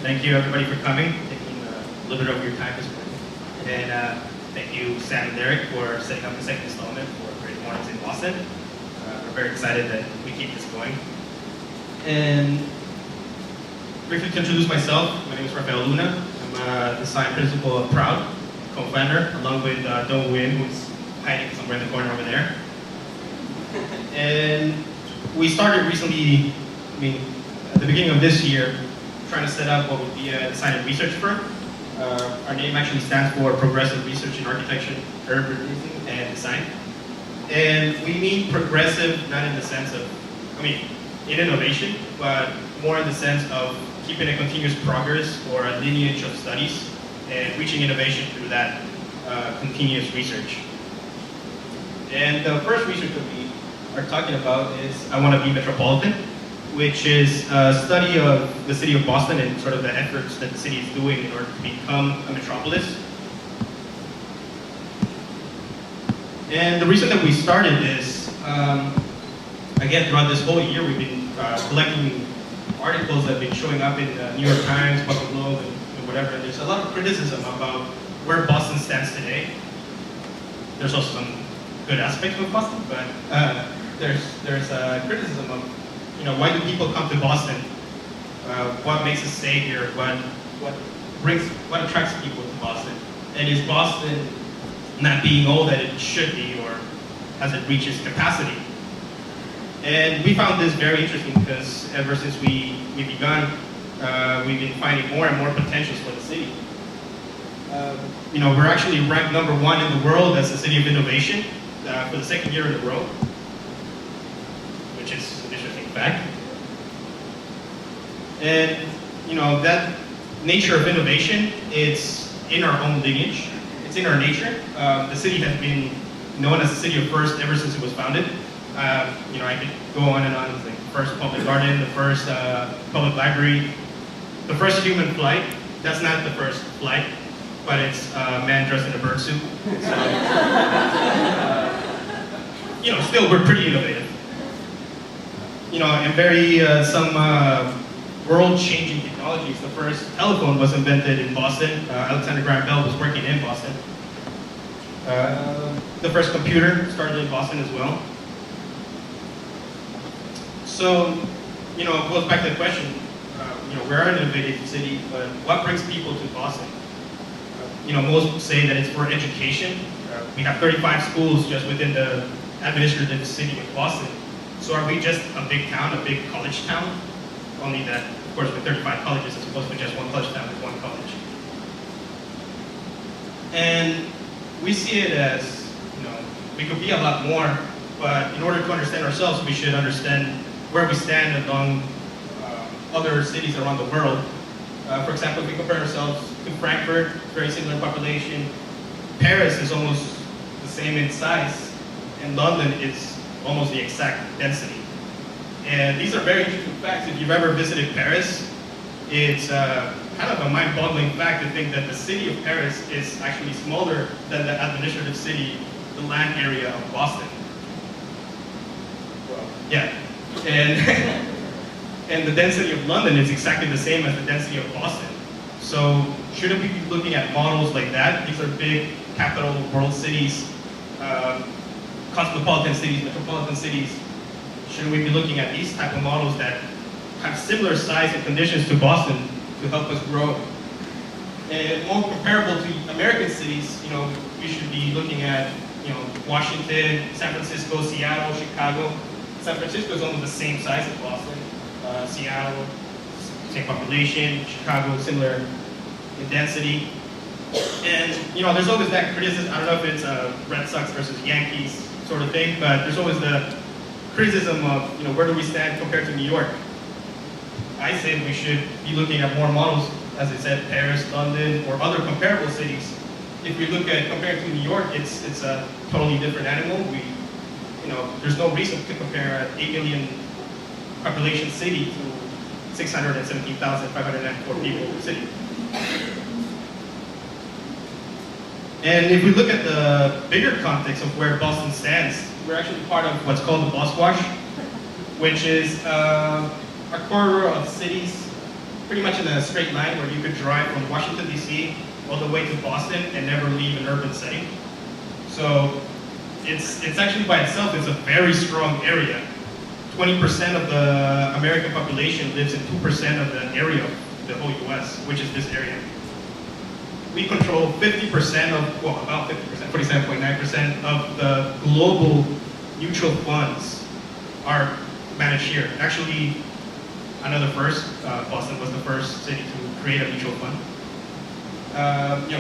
Thank you everybody for coming, taking a little bit of your time this morning. And thank you Sam and Derek for setting up the second installment for Great Mornings in Boston. We're very excited that we keep this going. And briefly to introduce myself, my name is Rafael. I'm the design principal of Proud, co-founder, along with Dong Win, who's hiding somewhere in the corner over there. And we started recently, at the beginning of this year, trying to set up what would be a design and research firm. Our name actually stands for Progressive Research in Architecture, Urbanism, and Design. And we mean progressive not in the sense of, in innovation, but more in the sense of keeping a continuous progress or a lineage of studies and reaching innovation through that continuous research. And the first research that we are talking about is I Want to Be Metropolitan, which is a study of the city of Boston and sort of the efforts that the city is doing in order to become a metropolis. And the reason that we started this, again, throughout this whole year, we've been collecting articles that have been showing up in the New York Times, Buffalo Globe, and whatever. And there's a lot of criticism about where Boston stands today. There's also some good aspects of Boston, but there's criticism of, why do people come to Boston? What makes us stay here? What attracts people to Boston? And is Boston not being all that it should be, or has it reached its capacity? And we found this very interesting because ever since we begun, we've been finding more and more potentials for the city. We're actually ranked #1 in the world as a city of innovation for the second year in a row, which is an interesting fact. And that nature of innovation, it's in our own lineage. It's in our nature. The city has been known as the city of first ever since it was founded. I could go on and on. It's like the first public garden, the first public library, the first human flight. That's not the first flight, but it's a man dressed in a bird suit. So, still we're pretty innovative. And very some world-changing technologies. The first telephone was invented in Boston. Alexander Graham Bell was working in Boston. The first computer started in Boston as well. So, it goes back to the question, we're an innovative city, but what brings people to Boston? Most say that it's for education. We have 35 schools just within the administrative city of Boston. So are we just a big town, a big college town? Only that, of course, with 35 colleges as opposed to just one college town with one college. And we see it as, we could be a lot more, but in order to understand ourselves, we should understand where we stand among other cities around the world. For example, if we compare ourselves to Frankfurt, very similar in population. Paris is almost the same in size, and London is almost the exact density. And these are very interesting facts. If you've ever visited Paris, it's kind of a mind-boggling fact to think that the city of Paris is actually smaller than the administrative city, the land area of Boston. Well, yeah. And the density of London is exactly the same as the density of Boston. So shouldn't we be looking at models like that? These are big capital world cities, cosmopolitan cities, metropolitan cities. Shouldn't we be looking at these type of models that have similar size and conditions to Boston to help us grow? And more comparable to American cities, we should be looking at, Washington, San Francisco, Seattle, Chicago. San Francisco is almost the same size as Boston. Seattle, same population. Chicago, similar in density. And there's always that criticism. I don't know if it's Red Sox versus Yankees sort of thing, but there's always the criticism of, where do we stand compared to New York? I said we should be looking at more models, as I said, Paris, London, or other comparable cities. If we look at compared to New York, it's a totally different animal. There's no reason to compare an 8 million population city to 617,594 people city. And if we look at the bigger context of where Boston stands, we're actually part of what's called the Bus Wash, which is a corridor of cities pretty much in a straight line where you could drive from Washington, D.C. all the way to Boston and never leave an urban setting. So it's actually by itself, it's a very strong area. 20% of the American population lives in 2% of the area of the whole US, which is this area. We control 50% of, well, about 50%, 47.9% of the global mutual funds are managed here. Actually, another first, Boston was the first city to create a mutual fund.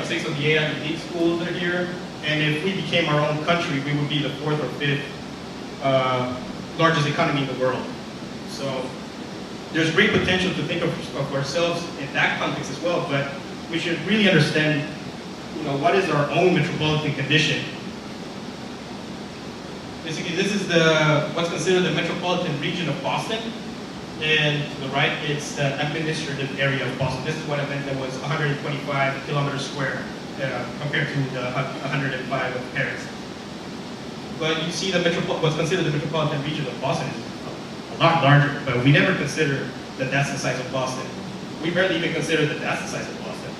6 of the 8 Ivy League schools are here, and if we became our own country, we would be the 4th or 5th largest economy in the world. So there's great potential to think of ourselves in that context as well, but we should really understand, what is our own metropolitan condition. Basically, this is what's considered the metropolitan region of Boston, and to the right, it's the administrative area of Boston. This is what I meant that was 125 kilometers square compared to the 105 of Paris. But you see what's considered the metropolitan region of Boston is a lot larger, but we never consider that that's the size of Boston. We barely even consider that that's the size of Boston.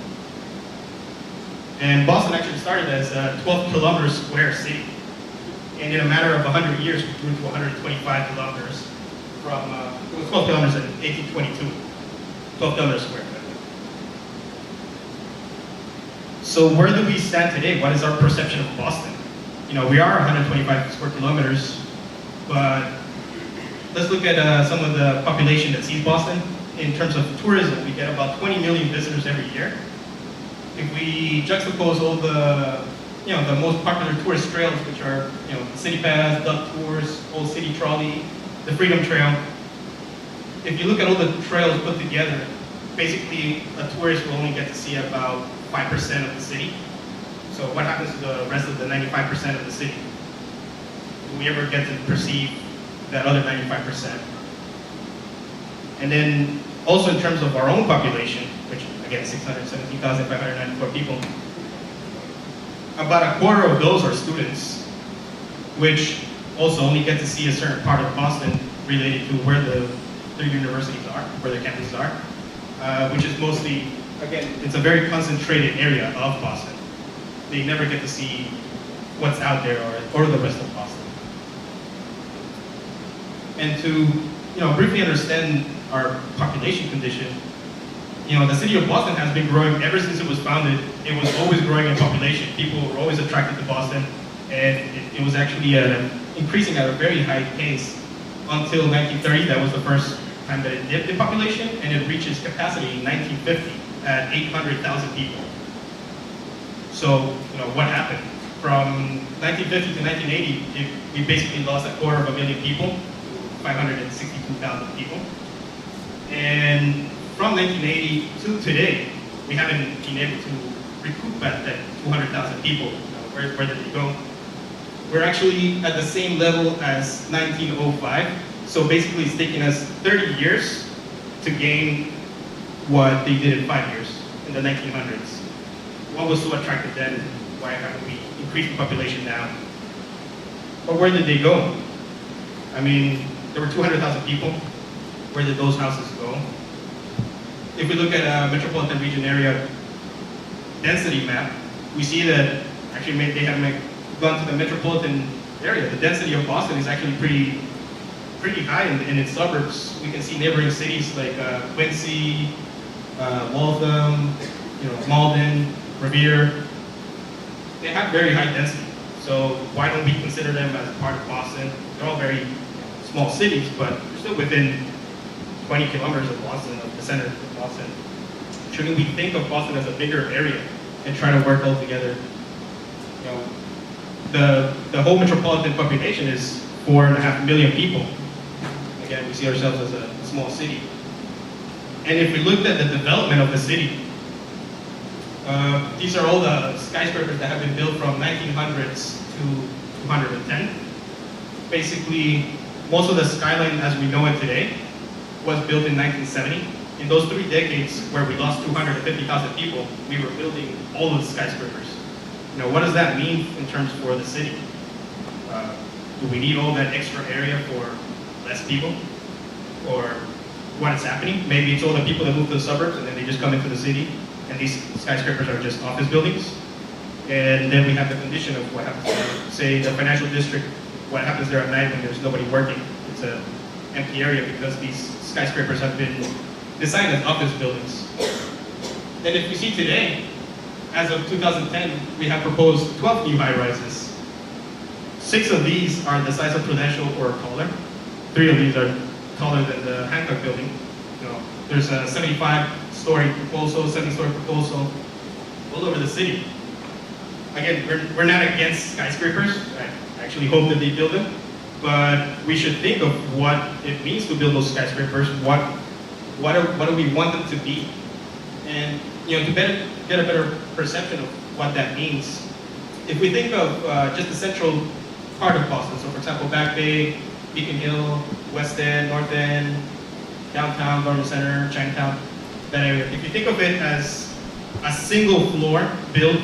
And Boston actually started as a 12 kilometer square city. And in a matter of 100 years, we grew to 125 kilometers from, it was 12 kilometers in 1822. 12 kilometers square. So where do we stand today? What is our perception of Boston? We are 125 square kilometers, but let's look at some of the population that sees Boston. In terms of tourism, we get about 20 million visitors every year. If we juxtapose all the most popular tourist trails, which are, the City Pass, Duck Tours, Old City Trolley, the Freedom Trail, if you look at all the trails put together, basically a tourist will only get to see about 5% of the city. So what happens to the rest of the 95% of the city? Do we ever get to perceive that other 95%? And then also in terms of our own population, which again, 617,594 people, about a quarter of those are students, which also only get to see a certain part of Boston related to where their universities are, where their campuses are, which is mostly, again, it's a very concentrated area of Boston. They never get to see what's out there or the rest of Boston. And to briefly understand our population condition, the city of Boston has been growing ever since it was founded. It was always growing in population. People were always attracted to Boston, and it was actually increasing at a very high pace until 1930. That was the first time that it dipped in population, and it reached its capacity in 1950 at 800,000 people. So, what happened? From 1950 to 1980, we basically lost 250,000 people, 562,000 people. And from 1980 to today, we haven't been able to recoup that 200,000 people. Where did they go? We're actually at the same level as 1905. So basically it's taken us 30 years to gain what they did in 5 years, in the 1900s. What was so attractive then? Why haven't we increased the population now? But where did they go? I mean, there were 200,000 people. Where did those houses go? If we look at a metropolitan region area density map, we see that actually they have gone to the metropolitan area. The density of Boston is actually pretty high in its suburbs. We can see neighboring cities like Quincy, Waltham, Malden, Revere. They have very high density. So why don't we consider them as part of Boston? They're all very small cities, but they're still within 20 kilometers of Boston, of the center of Boston. Shouldn't we think of Boston as a bigger area and try to work all together? The whole metropolitan population is 4.5 million people. Again, we see ourselves as a small city. And if we looked at the development of the city, these are all the skyscrapers that have been built from 1900s to 210. Basically, most of the skyline as we know it today was built in 1970. In those 3 decades where we lost 250,000 people, we were building all of the skyscrapers. What does that mean in terms for the city? Do we need all that extra area for less people? Or what is happening? Maybe it's all the people that move to the suburbs and then they just come into the city and these skyscrapers are just office buildings. And then we have the condition of what happens there. Say the financial district, what happens there at night when there's nobody working. It's an empty area because these skyscrapers have been designed as office buildings. Then if we see today, as of 2010, we have proposed 12 new high-rises. 6 of these are the size of Prudential or taller. 3 of these are taller than the Hancock building. There's a 75-story proposal, 70-story proposal, all over the city. Again, we're not against skyscrapers. I actually hope that they build them. But we should think of what it means to build those skyscrapers. What do we want them to be? And to get a better perception of what that means, if we think of just the central part of Boston, so for example, Back Bay, Beacon Hill, West End, North End, downtown, Government Center, Chinatown, that area. If you think of it as a single floor built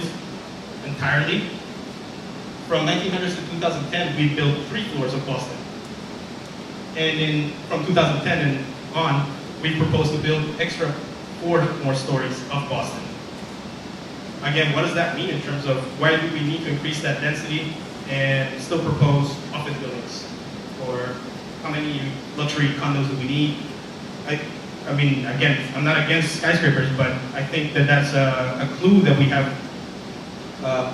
entirely, from 1900s to 2010, we built 3 floors of Boston. And from 2010 and on, we proposed to build extra 4 more stories of Boston. Again, what does that mean in terms of why do we need to increase that density and still propose office buildings? Or how many luxury condos do we need? I mean, again, I'm not against skyscrapers, but I think that that's a clue that we have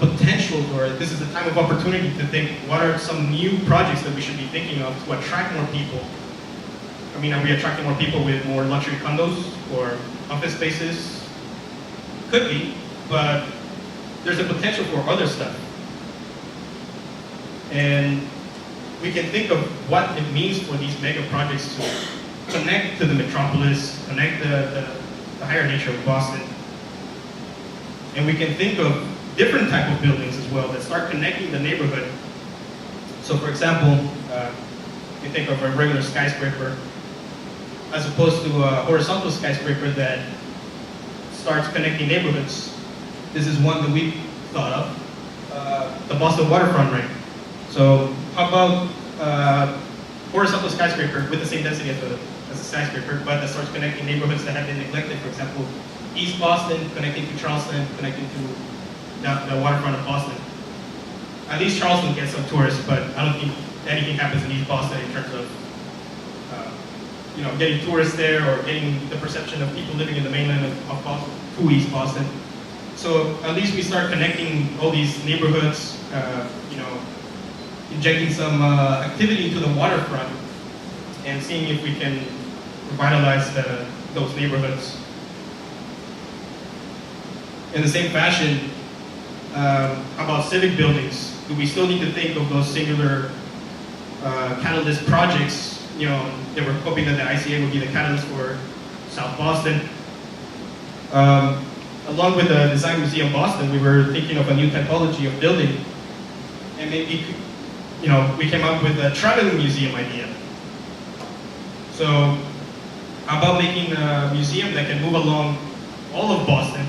potential, or this is a time of opportunity to think what are some new projects that we should be thinking of to attract more people. I mean, are we attracting more people with more luxury condos or office spaces? Could be, but there's a potential for other stuff. And we can think of what it means for these mega projects to connect to the metropolis, connect the higher nature of Boston. And we can think of different type of buildings as well that start connecting the neighborhood. So for example, you think of a regular skyscraper as opposed to a horizontal skyscraper that starts connecting neighborhoods. This is one that we thought of, the Boston waterfront ring. So how about horizontal skyscraper with the same density as a skyscraper, but that starts connecting neighborhoods that have been neglected. For example, East Boston connecting to Charleston, connecting to the waterfront of Boston. At least Charleston gets some tourists, but I don't think anything happens in East Boston in terms of getting tourists there or getting the perception of people living in the mainland of Boston to East Boston. So at least we start connecting all these neighborhoods, injecting some activity into the waterfront and seeing if we can revitalize those neighborhoods. In the same fashion, how about civic buildings? Do we still need to think of those singular catalyst projects? They were hoping that the ICA would be the catalyst for South Boston. Along with the Design Museum Boston, we were thinking of a new typology of building. And maybe, we came up with a traveling museum idea. So, how about making a museum that can move along all of Boston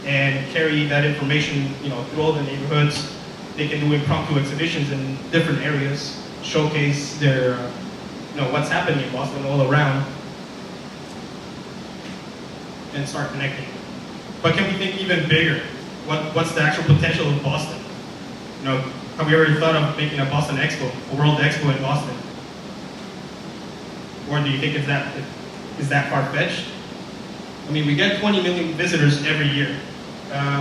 and carry that information, through all the neighborhoods. They can do impromptu exhibitions in different areas, showcase their, what's happening in Boston all around, and start connecting. But can we think even bigger? What's the actual potential of Boston? Have we already thought of making a Boston Expo, a World Expo in Boston? Or do you think is that far-fetched? I mean, we get 20 million visitors every year.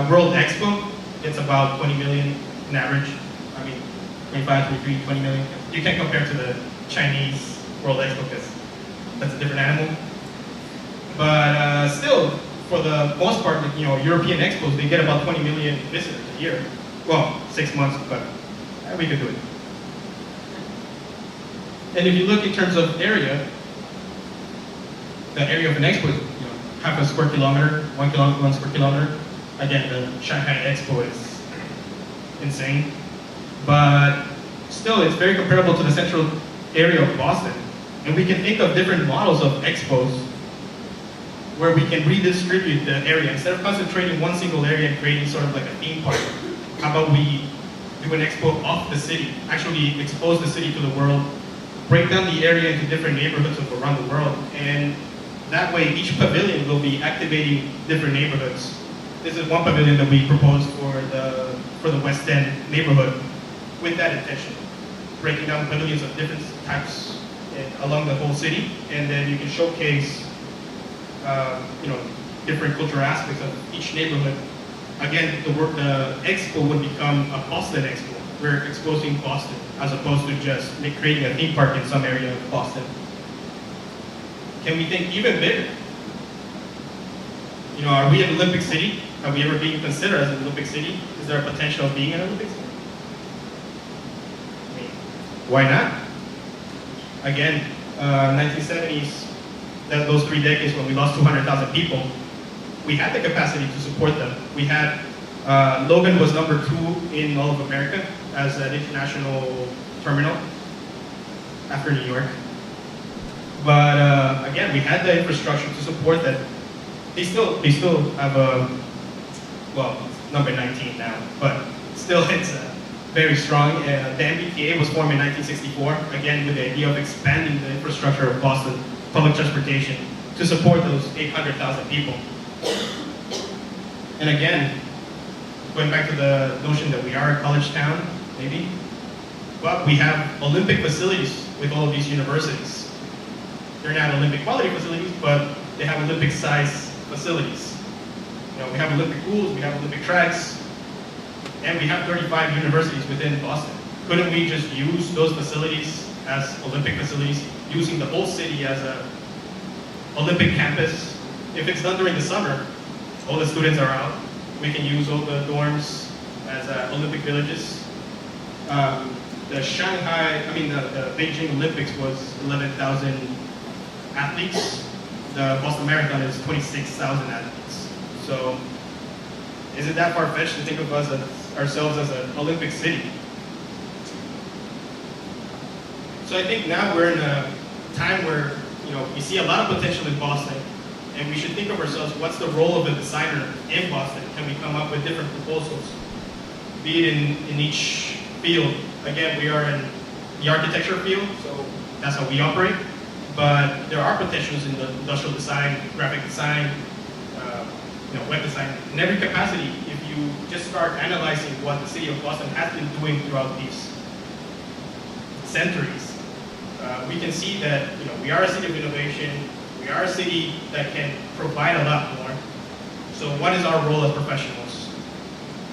World Expo gets about 20 million in average. I mean, 25, 23, 20 million. You can't compare to the Chinese World Expo because that's a different animal. But still, for the most part, European expos, they get about 20 million visitors a year. Well, 6 months, but we could do it. And if you look in terms of area, the area of an expo is half a square kilometer, 1 square kilometer. Again, the Shanghai Expo is insane, but still it's very comparable to the central area of Boston. And we can think of different models of expos where we can redistribute the area. Instead of concentrating one single area and creating sort of like a theme park, how about we do an expo off the city, actually expose the city to the world, break down the area into different neighborhoods of around the world, and that way each pavilion will be activating different neighborhoods. This is one pavilion that we proposed for the West End neighborhood with that intention. Breaking down pavilions of different types along the whole city, and then you can showcase different cultural aspects of each neighborhood. Again, the expo would become a Boston expo. We're exposing Boston as opposed to just creating a theme park in some area of Boston. Can we think even bigger? Are we an Olympic city? Have we ever been considered as an Olympic city? Is there a potential of being an Olympic city? Why not? Again, 1970s, those 3 decades when we lost 200,000 people, we had the capacity to support them. We had, Logan was number 2 in all of America as an international terminal after New York. But again, we had the infrastructure to support that. They still have number 19 now, but still it's very strong. The MBTA was formed in 1964, again with the idea of expanding the infrastructure of Boston public transportation to support those 800,000 people. And again, going back to the notion that we are a college town, maybe, but we have Olympic facilities with all of these universities. They're not Olympic quality facilities, but they have Olympic size facilities. We have Olympic pools, we have Olympic tracks, and we have 35 universities within Boston. Couldn't we just use those facilities as Olympic facilities, using the whole city as a Olympic campus? If it's done during the summer, all the students are out. We can use all the dorms as Olympic villages. The Beijing Olympics was 11,000 athletes. The Boston Marathon is 26,000 athletes. So, is it that far-fetched to think of ourselves as an Olympic city? So I think now we're in a time where we see a lot of potential in Boston, and we should think of ourselves, what's the role of a designer in Boston? Can we come up with different proposals, be it in each field? Again, we are in the architecture field, so that's how we operate, but there are potentials in the industrial design, graphic design, web design. In every capacity, if you just start analyzing what the city of Boston has been doing throughout these centuries, we can see that we are a city of innovation. We are a city that can provide a lot more. So what is our role as professionals?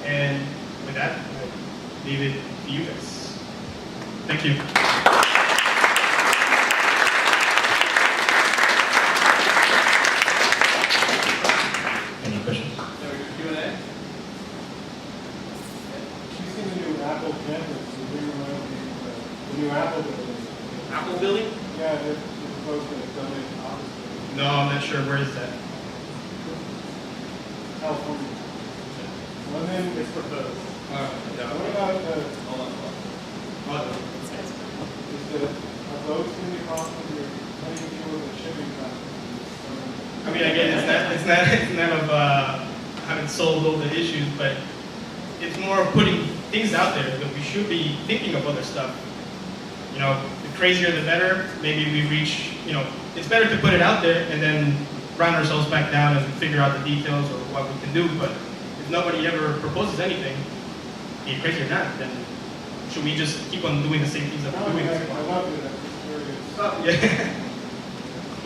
And with that, I leave it to you guys. Thank you. Any questions? So Q&A? She's seen the new Apple campus, so we remember the new Apple building. Apple building? Yeah, they're supposed to donate office space. No, I'm not sure. Where is that? California. Well, then it's proposed. No. What about Hold on. is the boats going to be costing your paying for the shipping costs? I mean, again, it's not of having solved all the issues, but it's more of putting things out there that we should be thinking of other stuff. The crazier the better. Maybe we reach, it's better to put it out there and then round ourselves back down and figure out the details or what we can do. But if nobody ever proposes anything, be it crazy or not, then should we just keep on doing the same things that we're doing? I love it. I'm just curious. Oh, yeah.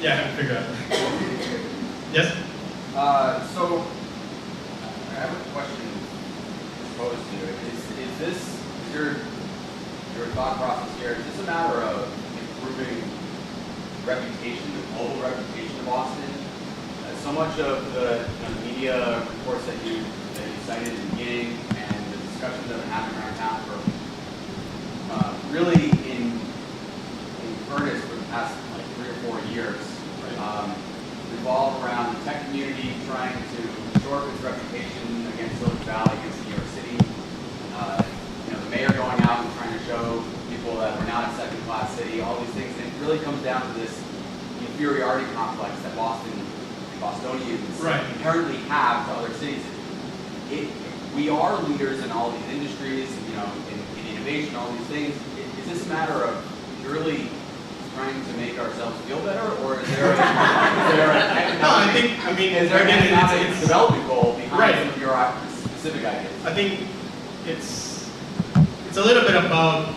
Yeah, I haven't figured out. Yes? So, I have a question posed to you. Is this your thought process here? Is this a matter of improving reputation, the global reputation of Boston? So much of the media reports that you cited in the beginning and the discussions that have been happening around town for really in earnest for the past like 3 or 4 years. Revolved around the tech community trying to shore up its reputation against Silicon Valley, against New York City. The mayor going out and trying to show people that we're not a second-class city, all these things. And it really comes down to this inferiority complex that Bostonians inherently have to other cities. We are leaders in all these industries, in innovation, all these things. Is this a matter of purely trying to make ourselves feel better, or is there an economic, is there an economic development goal behind some of your specific ideas? I think it's a little bit about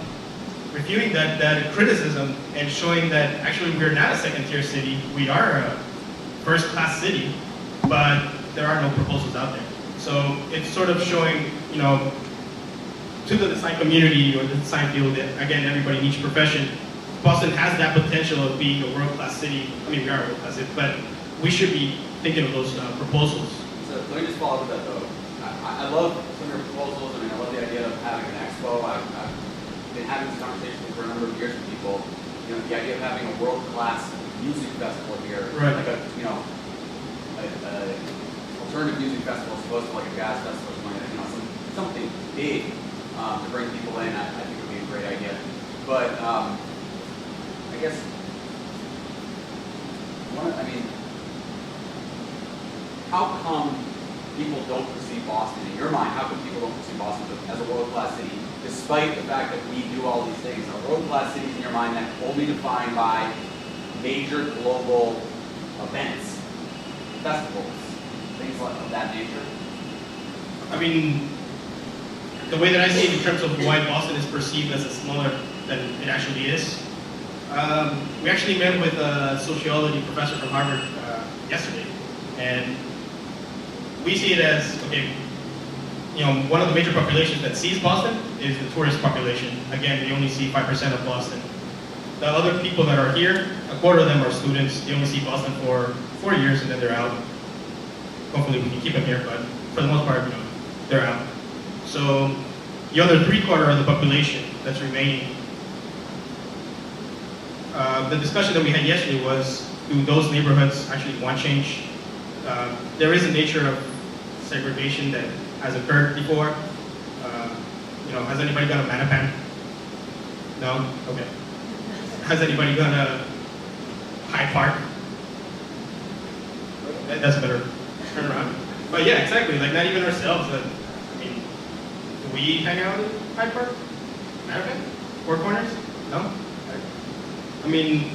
reviewing that criticism and showing that actually we're not a second-tier city. We are a first-class city, but there are no proposals out there. So it's sort of showing, to the design community or the design field that, again, everybody in each profession, Boston has that potential of being a world-class city. I mean, we are a world-class city, but we should be thinking of those proposals. So let me just follow up with that, though. I love some of your proposals. I love the idea of having an expo. I've been having this conversation for a number of years with people. The idea of having a world-class music festival here, like a alternative music festival as opposed to like a jazz festival, something big to bring people in. I think would be a great idea. But I guess how come people don't perceive Boston, in your mind, how come people don't perceive Boston as a world-class city, despite the fact that we do all these things? Are world-class cities, in your mind, that only defined by major global events, festivals, things like of that nature? I mean, the way that I see it in terms of why Boston is perceived as a smaller than it actually is, we actually met with a sociology professor from Harvard yesterday, and we see it as, one of the major populations that sees Boston is the tourist population. Again, we only see 5% of Boston. The other people that are here, a quarter of them are students. They only see Boston for 4 years and then they're out. Hopefully we can keep them here, but for the most part, they're out. So the other 3/4 of the population that's remaining. The discussion that we had yesterday was, do those neighborhoods actually want change? There is a nature of segregation that has occurred before. Has anybody gone to Manapan? No? Okay. Has anybody gone to Hyde Park? That's a better turnaround. But yeah, exactly. Like, not even ourselves. Do we hang out in Hyde Park? Manapan? Four Corners? No?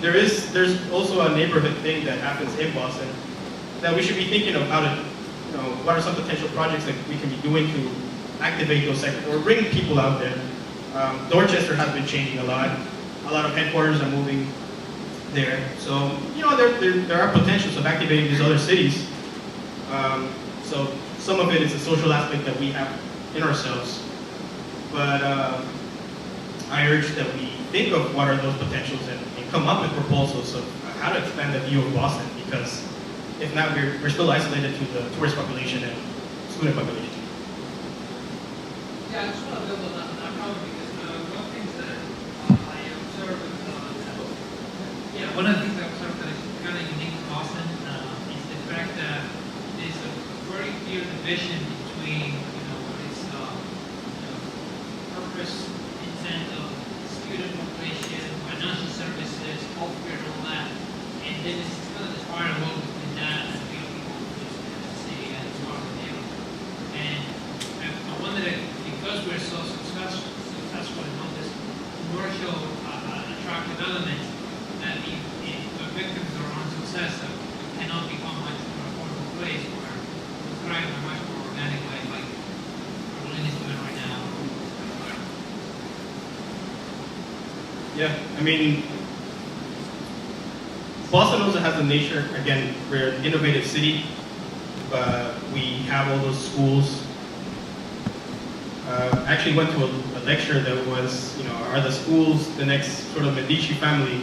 There's also a neighborhood thing that happens in Boston that we should be thinking of how to, what are some potential projects that we can be doing to activate those sectors or bring people out there. Dorchester has been changing a lot. A lot of headquarters are moving there. So, there are potentials of activating these other cities. So some of it is a social aspect that we have in ourselves. But I urge that we think of what are those potentials and come up with proposals of how to expand the view of Boston, because if not, we're still isolated to the tourist population and student population. Yeah, I just want to build on that problem because one of the things that I observed one of the things I observed that is kind of unique to Boston is the fact that there's a very clear division between what is purpose, intent of student population, financial services, healthcare, and all that, and then it's kind of this firewall between that and people who just say as part of the deal. And I wonder if because we're so successful in all this commercial attractive element, that if the victims of our own success cannot become much more affordable place where we thrive in a much more organic way, like Berlin is doing right now. Yeah, Boston also has a nature, again, we're an innovative city, but we have all those schools. I actually went to a lecture that was, are the schools the next sort of Medici family?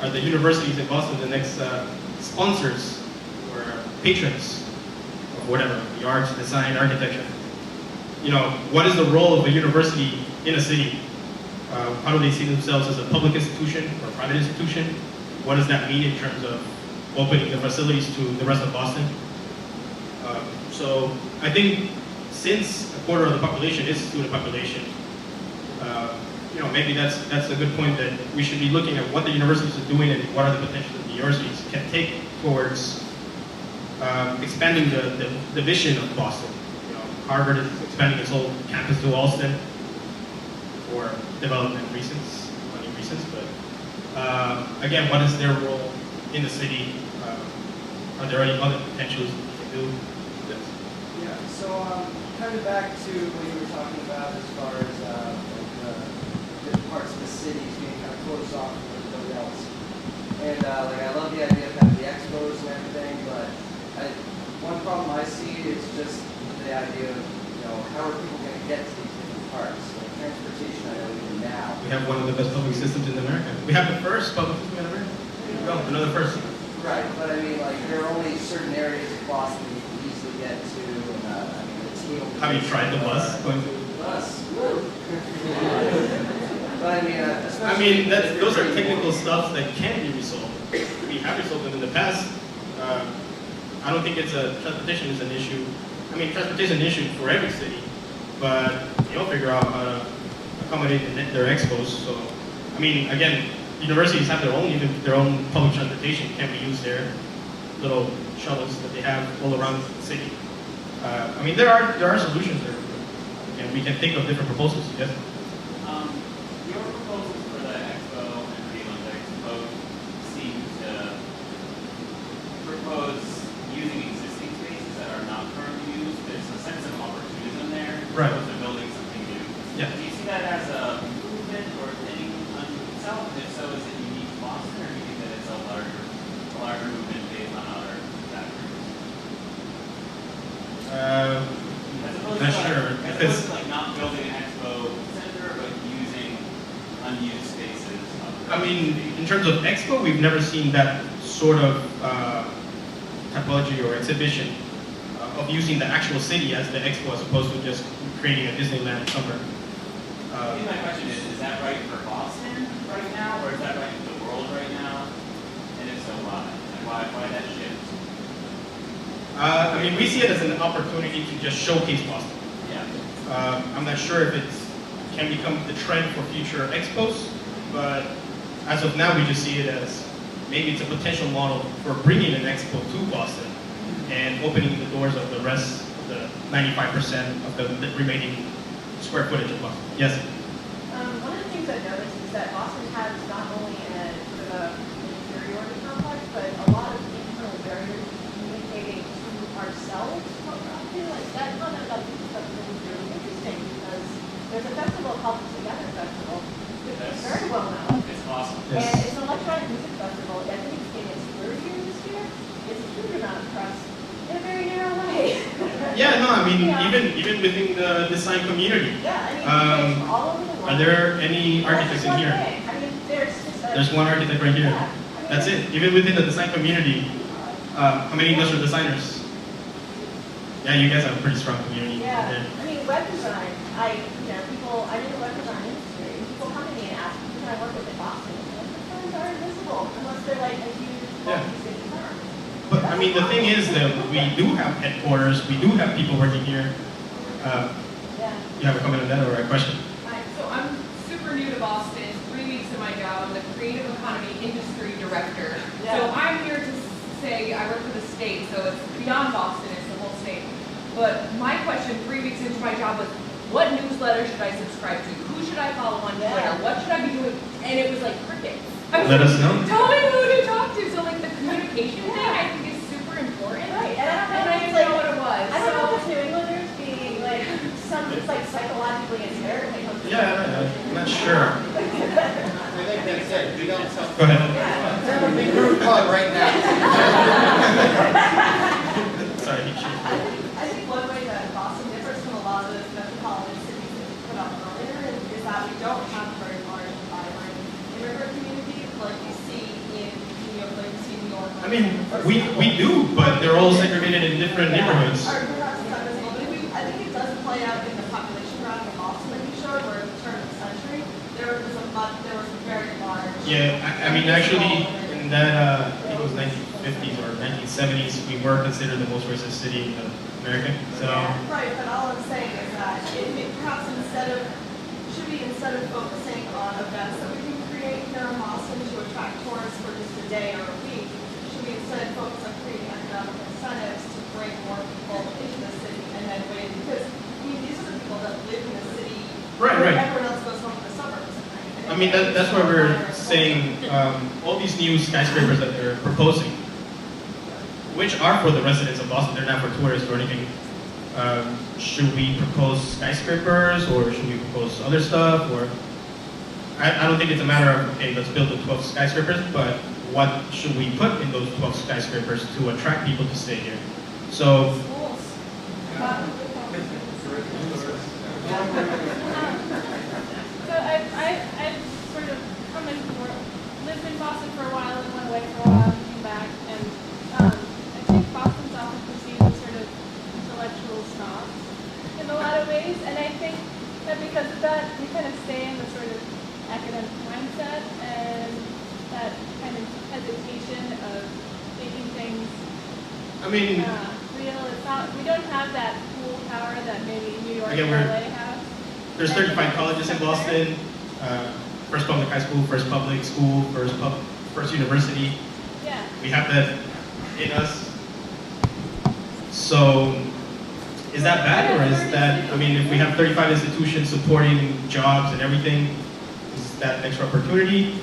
Are the universities in Boston the next sponsors or patrons of whatever, the arts, design, architecture? What is the role of a university in a city? How do they see themselves as a public institution or a private institution? What does that mean in terms of opening the facilities to the rest of Boston? So I think since a quarter of the population is student population, maybe that's a good point, that we should be looking at what the universities are doing and what are the potential that the universities can take towards expanding the vision of Boston. Harvard is expanding its whole campus to Allston for development reasons, money reasons, but again, what is their role in the city? Are there any other potentials we can do? Yeah, so kind of back to what you were talking about as far as different parts of the cities being kind of closed off from everybody else. And I love the idea of having the expos and everything, but one problem I see is just the idea of, how are people going to get to these different parts? Like transportation, I know even now. We have one of the best public systems in America. We have the first public system in America. There you go, another first. Right, but I mean, there are only certain areas of Boston you can easily get to, and the team. Have you tried the bus? Going to Bus. But I mean, those are technical stuff that can be resolved. We have resolved them in the past. I don't think transportation is an issue. I mean, transportation is an issue for every city, but they'll figure out how to accommodate their expos. So, I mean, again, universities have even their own public transportation. Can we use their little shuttles that they have all around the city? I mean, there are solutions there, and we can think of different proposals. Yes. Your proposals for the Expo and the Olympics both seem to propose using existing spaces that are not currently used. There's a sense of opportunism there, Right. as opposed to building something new. Yeah. Do you see that as a movement or a thing unto itself? And if so, is it unique to Boston, or do you think that it's a larger movement based on other factors? As opposed Not to sure. As opposed to not building an Expo center, but using unused spaces. I mean, in terms of Expo, we've never seen that sort of typology or exhibition of using the actual city as the Expo as opposed to just creating a Disneyland somewhere. I think my question is that right for Boston right now, or is that right for the world right now? And if so, why? And why that shift? I mean, we see it as an opportunity to just showcase Boston. Yeah. I'm not sure if it can become the trend for future expos, but as of now, we just see it as maybe it's a potential model for bringing an expo to Boston and opening the doors of the rest of the 95% of the remaining square footage of Boston. Yes? One of the things I've noticed is that Boston has not only sort of an inferiority complex, but a lot of internal barriers communicating to ourselves. Like that comment about youth festival is really interesting because there's a festival called the Together Festival, which is very well known. It's awesome. Yes. And it's an electronic music festival. I think it's in its third year this year. It's a huge amount of press in a very narrow way. Yeah, no, I mean, Yeah. even within the design community. Yeah, I mean, it's all over the world. Are there any architects in here? I mean, There's one architect right here. Yeah. That's it. Even within the design community, how many industrial designers? Yeah, you guys have a pretty strong community. Yeah, there. I mean, web design, I'm in the web design industry, and people come to me and ask, who can I work with in Boston? And the firms are invisible, unless they're like a huge, Yeah. multi-city firm. But I mean, the thing is that we do have headquarters, we do have people working here. Yeah. You have a comment on that or a question? Hi, so I'm super new to Boston, 3 weeks in my job, I'm the Creative Economy Industry Director. So Yeah. I'm here to say, I work for the state, so it's beyond Boston, it's the whole state. But my question 3 weeks into my job was, what newsletter should I subscribe to? Who should I follow on Twitter? Yeah. What should I be doing? And it was like crickets. I was Let like, us know. Tell me who to talk to. So like the communication thing I think is super important. Right, and I don't know And I if didn't it's know what it was. I don't know So- if it's New Englanders being like, it's like psychologically impaired when it comes to. I'm not sure. I think that's it. We don't tell. Go ahead. Have a big group hug right now. Sorry, he should. I think one way that Boston differs from a lot of the metropolitan cities that we put up earlier is that we don't have a very large vibrant immigrant community like you see in New York, like you see in New York. I mean, we do, but they're all segregated in different neighborhoods. Our perhaps not visible, but I think it does play out in the population graph in Boston that you showed, where at the turn of the century, there was Yeah, I mean, actually, in that, I think it was 1950s or 1970s, we were considered the most racist city in America. So, Yeah, right, but all I'm saying is that perhaps instead of focusing on events that we can create here in Boston to attract tourists for just a day or a week, should we instead focus on creating economic incentives to bring more people into the city and then wait? Because, I mean, these are the people that live in the city. Right. Everyone else goes home to the suburbs. I mean, that's why we're saying all these new skyscrapers that they're proposing, which are for the residents of Boston, they're not for tourists or anything. Should we propose skyscrapers or should we propose other stuff? Or I don't think it's a matter of, okay, let's build the 12 skyscrapers, but what should we put in those 12 skyscrapers to attract people to stay here? So, Schools. So I've sort of come and lived in Boston for a while and went away for a while and came back. And I think Boston's often perceived as sort of intellectual snobs in a lot of ways. And I think that because of that, we kind of stay in the sort of academic mindset and that kind of hesitation of making things I mean, real. It's not, we don't have that cool power that maybe New York Again, and we're- LA have. there's 35 colleges in Boston, first public high school, first public school, first university. Yeah. We have that in us. So, is that bad, or is that, I mean, if we have 35 institutions supporting jobs and everything, is that an extra opportunity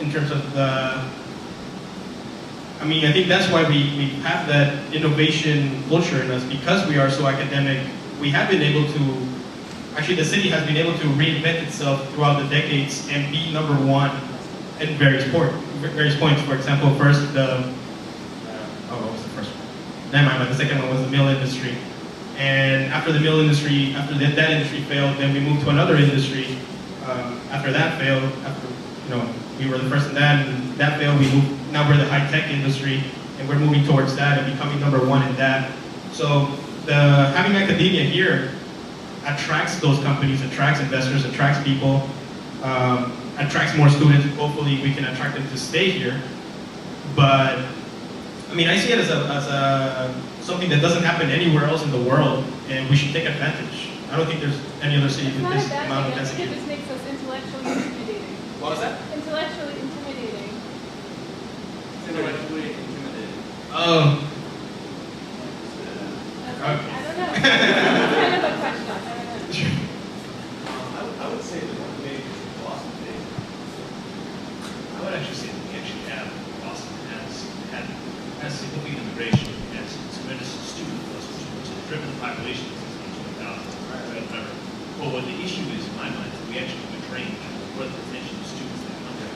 in terms of the, I mean, I think that's why we have that innovation culture in us, because we are so academic. We have been able to, actually the city has been able to reinvent itself throughout the decades and be number one in various points. For example, first what was the first one? Never mind, but the second one was the mill industry. And after the mill industry, after that industry failed, then we moved to another industry. After that failed, we were the first in that, and that failed, we moved, now we're the high-tech industry, and we're moving towards that and becoming number one in that. So having academia here attracts those companies, attracts investors, attracts people, attracts more students. Hopefully we can attract them to stay here. But I mean, I see it as a something that doesn't happen anywhere else in the world, and we should take advantage. I don't think there's any other city It's with not this a bad amount of thing. I think density. it just makes us intellectually intimidating. What was that? Intellectually intimidating. Intellectually intimidated. Oh, That's Okay. I don't know. It's kind of a question. I don't know. I would say that one thing is Boston is, I would actually say that we actually have, Boston has significant immigration, has tremendous student flows, which has driven the population to 620,000. Whatever. But what the issue is, in my mind, is we actually have trained for the potential of students that come here.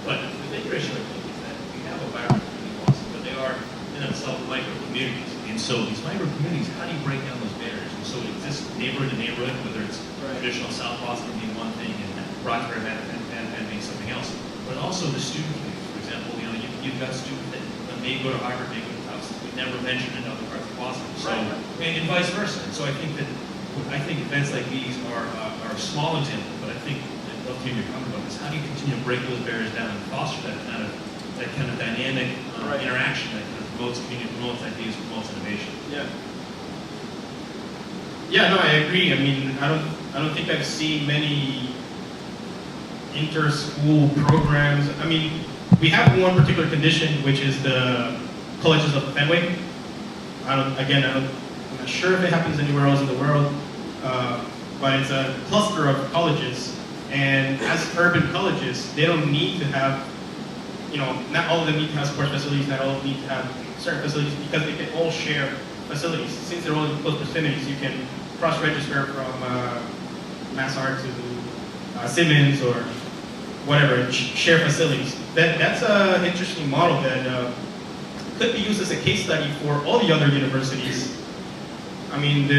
But the big issue, I think, is that we have a vibrant community in Boston, but they are in themselves micro communities. And so these micro communities, how do you break down those barriers? And so it exists neighborhood to neighborhood, whether it's traditional South Boston being one thing and Roxbury and being something else. But also the student communities. For example, you've got students that may go to Harvard, may go to Tufts, we never mentioned in other parts of Boston. So, and vice versa. And so I think events like these are a small example, but I think I'd love to hear your comment about this. How do you continue to break those barriers down and foster that kind of dynamic interaction that kind of promotes community, promotes ideas, promotes innovation? yeah, no, I agree. I mean, I don't think I've seen many inter-school programs. I mean, we have one particular condition, which is the colleges of Fenway. I'm not sure if it happens anywhere else in the world, but it's a cluster of colleges, and as urban colleges, they don't need to have, not all of them need to have sports facilities, not all of them need to have certain facilities, because they can all share facilities. Since they're all in close proximities, you can cross-register from Massart to Simmons or whatever, and share facilities. That's an interesting model that could be used as a case study for all the other universities. I mean,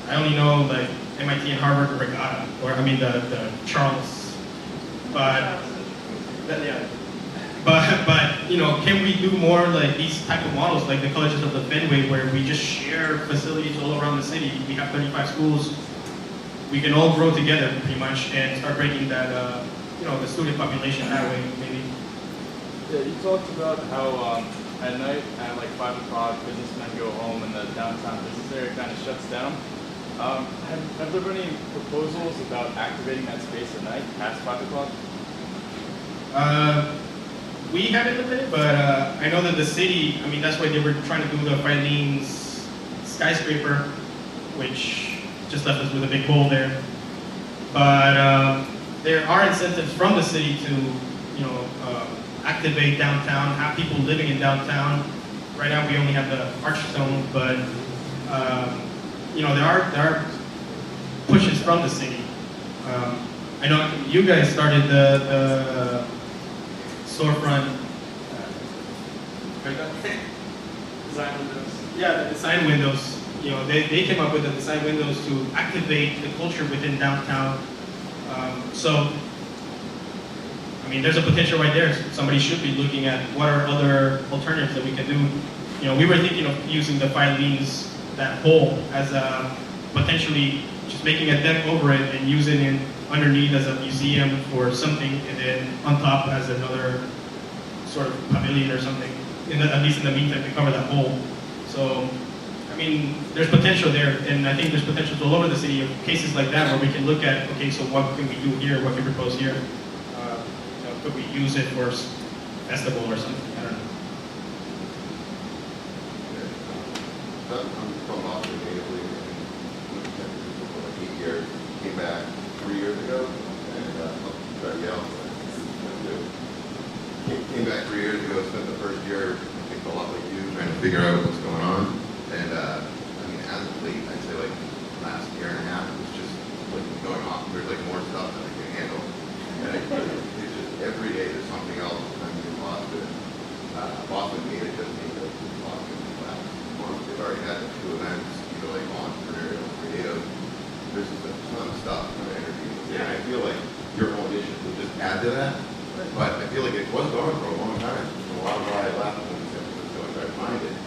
I only know like MIT and Harvard or Regatta, or I mean the Charles, but can we do more like these type of models, like the colleges of the Fenway, where we just share facilities all around the city? We have 35 schools. We can all grow together pretty much and start breaking that the student population that way, maybe. Yeah, you talked about how at night at like 5 o'clock, businessmen go home and the downtown business area kind of shuts down. Have there been any proposals about activating that space at night past 5 o'clock? We haven't looked at it, but I know that the city, I mean, that's why they were trying to do the Filene's skyscraper, which just left us with a big hole there. But there are incentives from the city to, activate downtown, have people living in downtown. Right now, we only have the Archstone, but there are pushes from the city. I know you guys started the storefront. Design windows. Yeah, the design windows. They came up with the design windows to activate the culture within downtown. I mean, there's a potential right there. Somebody should be looking at what are other alternatives that we can do. We were thinking of using the Filene's, that hole, as potentially just making a deck over it and using it underneath as a museum or something, and then on top as another sort of pavilion or something. At least in the meantime, to cover that hole. So, I mean, there's potential there, and I think there's potential all over the city of cases like that where we can look at, okay, so what can we do here? What can we propose here? Could we use it for festival or something? I don't know. I'm from Boston natively, and for like 8 years. Came back 3 years ago, and tried to yell. Came back 3 years ago. Spent the first year, I think, a lot like you, trying to figure out what's going on. And I mean, as of late, I'd say like last year and a half, it was just like going off. There's like more stuff than I can handle, and it's just every day there's something else. I mean, in Boston, Boston made it just made it. Boston last month, they've already had 2 events, either like entrepreneurial, creative. There's just a ton of stuff and energy. Yeah, I feel like your whole mission would just add to that. But I feel like it was going for a long time. A lot of why I left when San Francisco and tried to find it.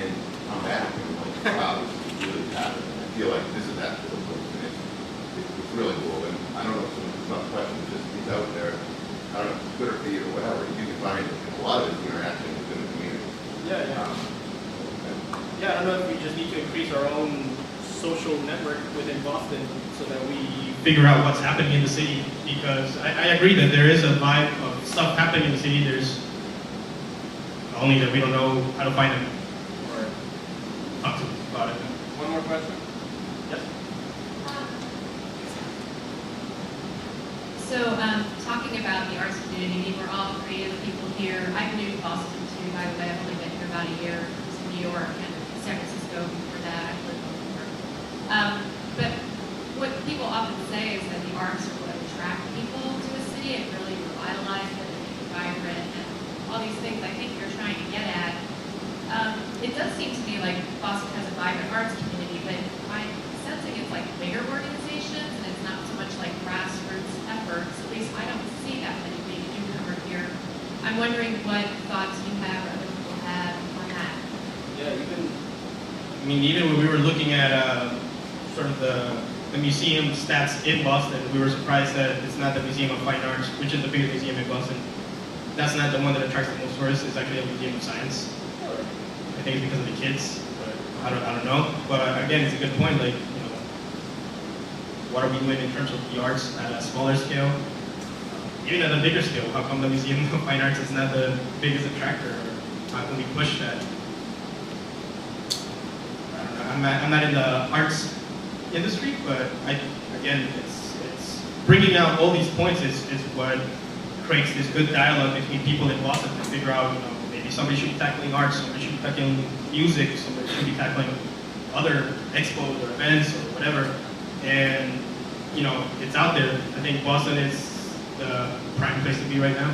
And I'm back and I'm like, wow, this is really happening. I feel like this is actually the place. And it's really cool. And I don't know if it's not a question, it's out there. I don't know, Twitter feed or whatever, you can find it. And a lot of it's interaction within the community. Yeah. Yeah, I don't know if we just need to increase our own social network within Boston so that we figure out what's happening in the city. Because I agree that there is a vibe of stuff happening in the city. There's only that we don't know how to find them or talk to them about it. One more question? Yes. So, talking about the arts community, we're all creative people here. I'm new to Boston too, by the way. I've only been here about a year. I was in New York and San Francisco before that. I've lived all over. But what people often say is that the arts are what attract people to a city. It really revitalizes it and makes it vibrant and all these things I think you're trying to get at. It does seem to me like Boston has a vibrant arts community, but I'm sensing it's like bigger organizations and it's not so much like grassroots efforts. At least I don't see that many being a newcomer here. I'm wondering what thoughts you have or other people have on that. Yeah, even when we were looking at sort of the museum stats in Boston, we were surprised that it's not the Museum of Fine Arts, which is the biggest museum in Boston. That's not the one that attracts the most tourists. It's actually a Museum of Science. I think it's because of the kids, but I don't know. But again, it's a good point. Like, what are we doing in terms of the arts at a smaller scale? Even at a bigger scale, how come the Museum of Fine Arts is not the biggest attractor? Or how can we push that? I don't know. I'm not in the arts industry, but again, it's bringing out all these points is what creates this good dialogue between people in Boston to figure out, maybe somebody should be tackling arts, somebody should be tackling music, somebody should be tackling other expos or events or whatever. And, it's out there. I think Boston is the prime place to be right now.